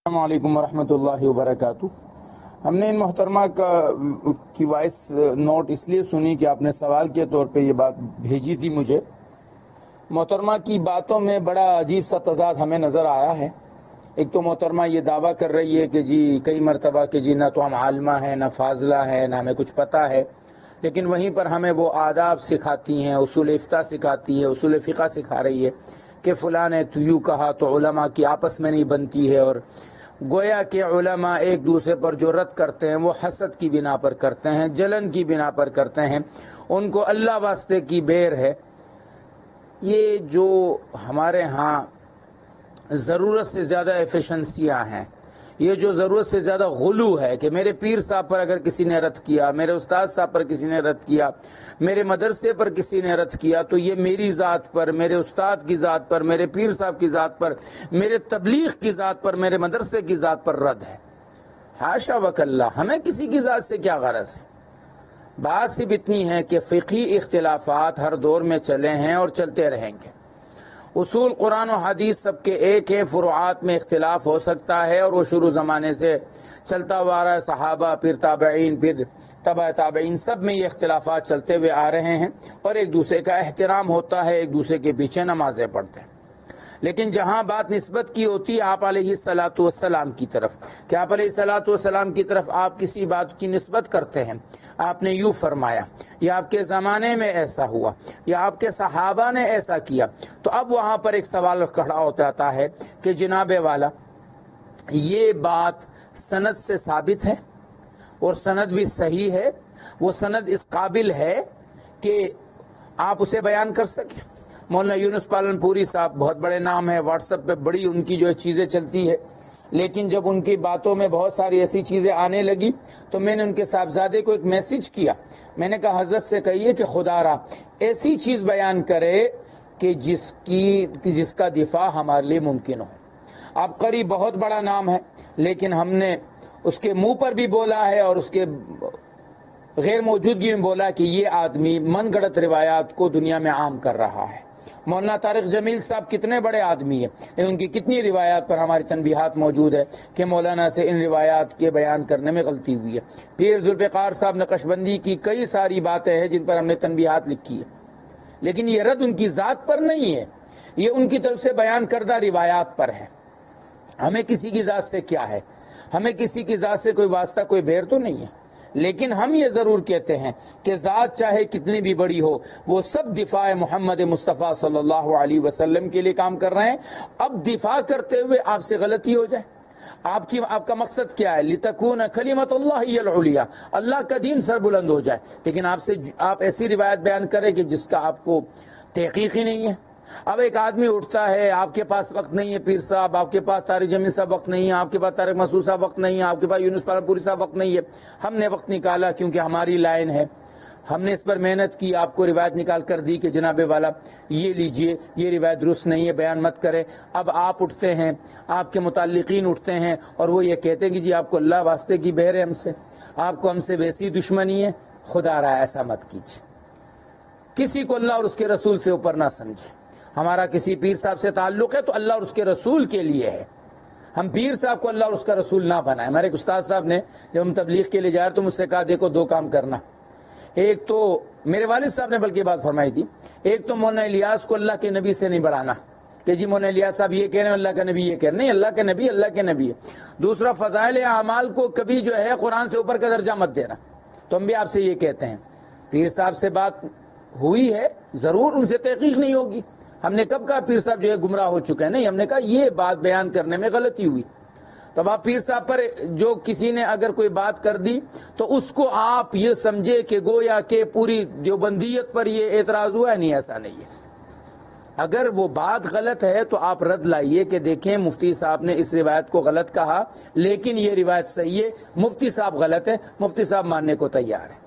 السلام علیکم ورحمۃ اللہ وبرکاتہ۔ ہم نے ان محترمہ کی وائس نوٹ اس لیے سنی کہ آپ نے سوال کے طور پہ یہ بات بھیجی تھی مجھے۔ محترمہ کی باتوں میں بڑا عجیب سا تضاد ہمیں نظر آیا ہے۔ ایک تو محترمہ یہ دعویٰ کر رہی ہے کہ جی کئی مرتبہ کہ جی نہ تو ہم عالمہ ہیں، نہ فاضلہ ہیں، نہ ہمیں کچھ پتہ ہے، لیکن وہیں پر ہمیں وہ آداب سکھاتی ہیں، اصول افتاء سکھاتی ہے، اصول فقہ سکھا رہی ہے کہ فلاں نے تو یوں کہا تو علماء کی آپس میں نہیں بنتی ہے، اور گویا کہ علماء ایک دوسرے پر جو رد کرتے ہیں وہ حسد کی بنا پر کرتے ہیں، جلن کی بنا پر کرتے ہیں، ان کو اللہ واسطے کی بیر ہے۔ یہ جو ہمارے ہاں ضرورت سے زیادہ ایفیشنسیاں ہیں، یہ جو ضرورت سے زیادہ غلو ہے کہ میرے پیر صاحب پر اگر کسی نے رد کیا، میرے استاد صاحب پر کسی نے رد کیا، میرے مدرسے پر کسی نے رد کیا، تو یہ میری ذات پر، میرے استاد کی ذات پر، میرے پیر صاحب کی ذات پر، میرے تبلیغ کی ذات پر، میرے مدرسے کی ذات پر رد ہے۔ حاشا وکلا، ہمیں کسی کی ذات سے کیا غرض ہے؟ بات صرف اتنی ہے کہ فقہی اختلافات ہر دور میں چلے ہیں اور چلتے رہیں گے۔ اصول قرآن و حدیث سب کے ایک ہیں، فروعات میں اختلاف ہو سکتا ہے، اور وہ شروع زمانے سے چلتا ہوا آ رہا ہے، صحابہ، پھر تابعین، پھر تبع تابعین، سب میں یہ اختلافات چلتے ہوئے آ رہے ہیں، اور ایک دوسرے کا احترام ہوتا ہے، ایک دوسرے کے پیچھے نمازیں پڑھتے ہیں۔ لیکن جہاں بات نسبت کی ہوتی ہے آپ علیہ الصلاۃ والسلام کی طرف، کہ آپ علیہ الصلاۃ والسلام کی طرف آپ کسی بات کی نسبت کرتے ہیں، آپ نے یوں فرمایا، یا آپ کے زمانے میں ایسا ہوا، یا آپ کے صحابہ نے ایسا کیا، تو اب وہاں پر ایک سوال کھڑا ہو جاتا ہے کہ جناب والا، یہ بات سند سے ثابت ہے اور سند بھی صحیح ہے، وہ سند اس قابل ہے کہ آپ اسے بیان کر سکیں؟ مولانا یونس پالن پوری صاحب بہت بڑے نام ہیں، واٹس ایپ پہ بڑی ان کی جو چیزیں چلتی ہے، لیکن جب ان کی باتوں میں بہت ساری ایسی چیزیں آنے لگی تو میں نے ان کے صاحبزادے کو ایک میسج کیا، میں نے کہا حضرت سے کہیے کہ خدا را ایسی چیز بیان کرے کہ جس کا دفاع ہمارے لیے ممکن ہو۔ آپ قری بہت بڑا نام ہے، لیکن ہم نے اس کے منہ پر بھی بولا ہے اور اس کے غیر موجودگی میں بولا کہ یہ آدمی من گڑت روایات کو دنیا میں عام کر رہا ہے۔ مولانا طارق جمیل صاحب کتنے بڑے آدمی ہیں، ان کی کتنی روایات پر ہماری تنبیہات موجود ہے کہ مولانا سے ان روایات کے بیان کرنے میں غلطی ہوئی ہے۔ پیر ذوالفقار صاحب نقشبندی کی کئی ساری باتیں ہیں جن پر ہم نے تنبیہات لکھی ہے، لیکن یہ رد ان کی ذات پر نہیں ہے، یہ ان کی طرف سے بیان کردہ روایات پر ہے۔ ہمیں کسی کی ذات سے کیا ہے؟ ہمیں کسی کی ذات سے کوئی واسطہ، کوئی بیر تو نہیں ہے، لیکن ہم یہ ضرور کہتے ہیں کہ ذات چاہے کتنی بھی بڑی ہو، وہ سب دفاع محمد مصطفیٰ صلی اللہ علیہ وسلم کے لیے کام کر رہے ہیں۔ اب دفاع کرتے ہوئے آپ سے غلطی ہو جائے، آپ کا مقصد کیا ہے؟ لِتَكُونَ كَلِمَةُ اللَّهِ هِيَ الْعُلْيَا، اللہ کا دین سر بلند ہو جائے، لیکن آپ ایسی روایت بیان کریں کہ جس کا آپ کو تحقیق ہی نہیں ہے۔ اب ایک آدمی اٹھتا ہے، آپ کے پاس وقت نہیں ہے پیر صاحب، آپ کے پاس طارق جمیل صاحب وقت نہیں ہے، آپ کے پاس طارق مسعود صاحب وقت نہیں ہے، آپ کے پاس یونس پالن پوری صاحب وقت نہیں ہے، ہم نے وقت نکالا کیونکہ ہماری لائن ہے، ہم نے اس پر محنت کی، آپ کو روایت نکال کر دی کہ جناب والا یہ لیجئے، یہ روایت درست نہیں ہے، بیان مت کرے۔ اب آپ اٹھتے ہیں، آپ کے متعلقین اٹھتے ہیں اور وہ یہ کہتے ہیں کہ جی آپ کو اللہ واسطے کی بہر ہے، ہم سے آپ کو ہم سے ویسی دشمنی ہے۔ خدا را ایسا مت کیجیے، کسی کو اللہ اور اس کے رسول سے اوپر نہ سمجھے۔ ہمارا کسی پیر صاحب سے تعلق ہے تو اللہ اور اس کے رسول کے لیے ہے، ہم پیر صاحب کو اللہ اور اس کا رسول نہ بنائیں۔ ہمارے ایک استاد صاحب نے جب ہم تبلیغ کے لیے جا رہے تو مجھ سے کہا دیکھو دو کام کرنا، ایک تو میرے والد صاحب نے بلکہ بات فرمائی تھی، ایک تو مولانا الیاس کو اللہ کے نبی سے نہیں بڑھانا کہ جی مولانا الیاس صاحب یہ کہہ رہے ہیں اللہ کا نبی یہ کہہ رہے ہیں، نہیں، اللہ کے نبی اللہ کے نبی ہے۔ دوسرا، فضائل اعمال کو کبھی جو ہے قرآن سے اوپر کا درجہ مت دینا۔ تو ہم بھی آپ سے یہ کہتے ہیں، پیر صاحب سے بات ہوئی ہے ضرور، ان سے تحقیق نہیں ہوگی، ہم نے کب کہا پیر صاحب جو ہے گمراہ ہو چکے ہیں؟ نہیں، ہم نے کہا یہ بات بیان کرنے میں غلطی ہوئی۔ تب آپ پیر صاحب پر جو کسی نے اگر کوئی بات کر دی تو اس کو آپ یہ سمجھے کہ گویا کہ پوری دیوبندیت پر یہ اعتراض ہوا ہے، نہیں، ایسا نہیں ہے۔ اگر وہ بات غلط ہے تو آپ رد لائیے کہ دیکھیں مفتی صاحب نے اس روایت کو غلط کہا، لیکن یہ روایت صحیح ہے، مفتی صاحب غلط ہے، مفتی صاحب ماننے کو تیار ہے۔